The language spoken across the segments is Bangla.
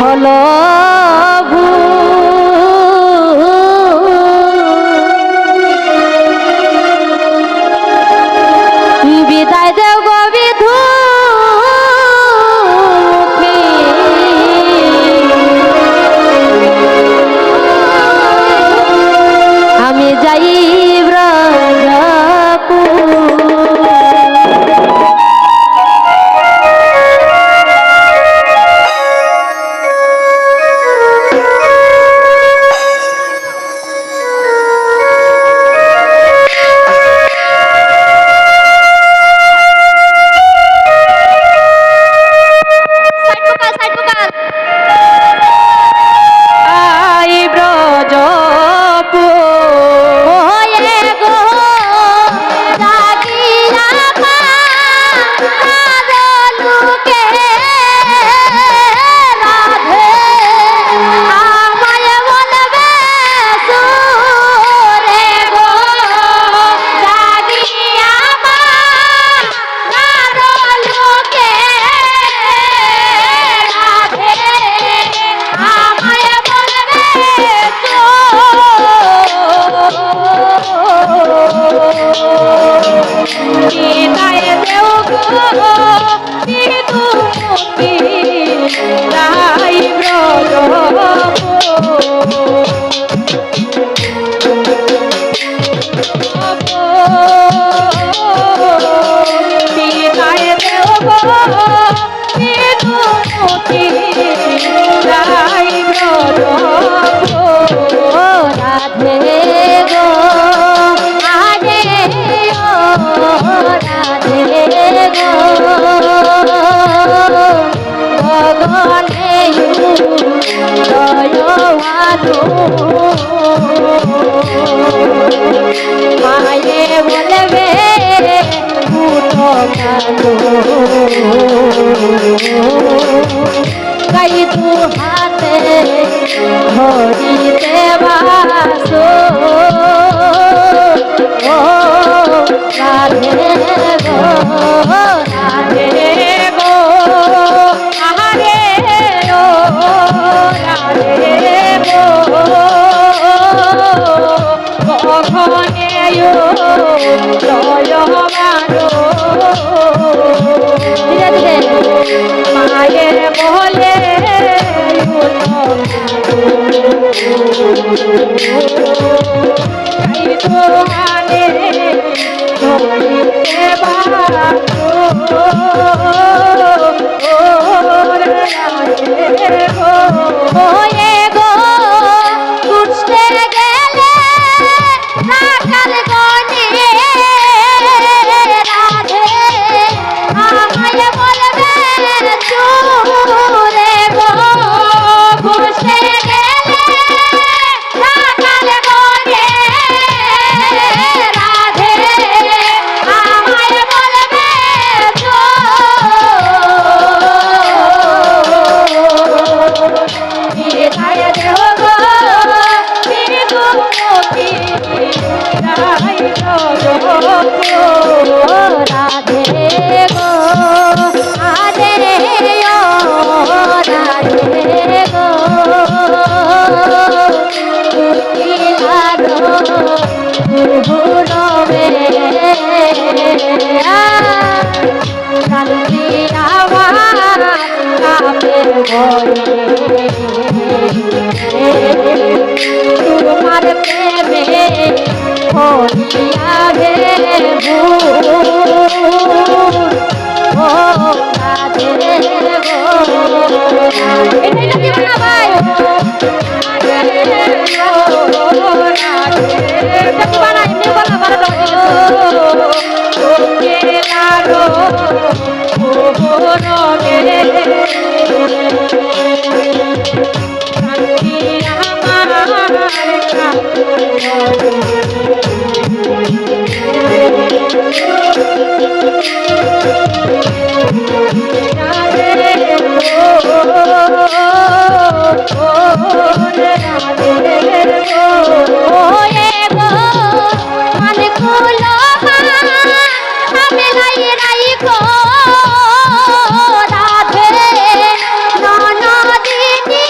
হলো বিদায় দেও গো বিধু আমি যাই মায়ে বলবে গাই তু হাতে ধরিতে বাসো ও রাধে গো রাধে গো আহারে ও রাধে গো কখনে জয় মানো ধীরে ধীরে মায়ের বলে হানে ধরিতে বাসো ওরে গো ছুটতে গেলে রাখাল গনে রাধে আমায় বলবে চুরে গো ঘুষতে গেলে রাখাল গনে রাধে আমায় বলবে বিদায় দেও গো বিধু মতি রাই গো রাধে গো আরে ও রাধে গো ইলারো ঘুরবে কান্দি আমার কাপে তোমার প্রেমে হরিয়াবে ও রাধে গো এটাই না দিবা না ভাই রাধে গো রাধে দিবা না এমনি বলা বারো ওকে লারো ও রবে কান্দি আমার রাধে ননদিনী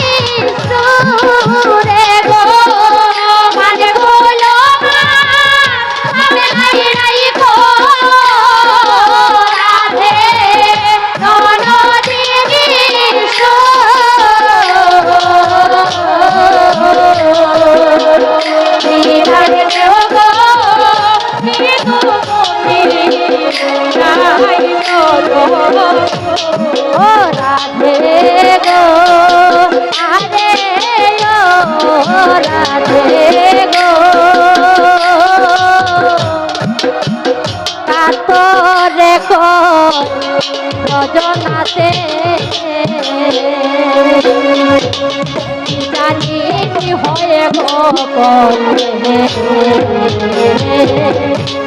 জানি কি হয়ে গো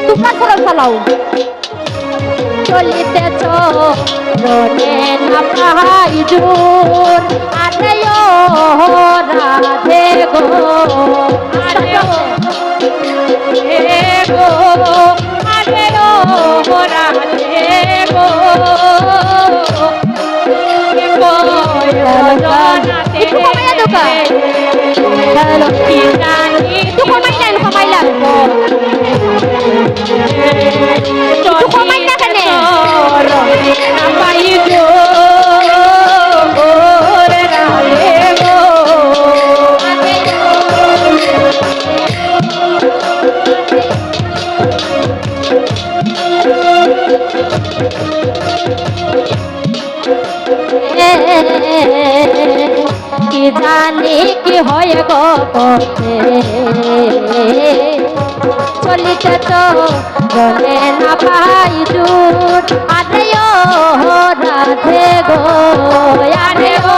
তোমরা সরল চালাও চলিতেছ রনে না পাই জোর আরে ও রাধে গো আরে ও গো আরে ও রাধে গো একটু কমাইয়া দোকা একটু কমাইলেন কমাইলাম একটু কমাই না কেন কি জানি কি হয় গো পথে চলিতে তো বলে না পাই জুট আরে ও রাধে গো আরে ও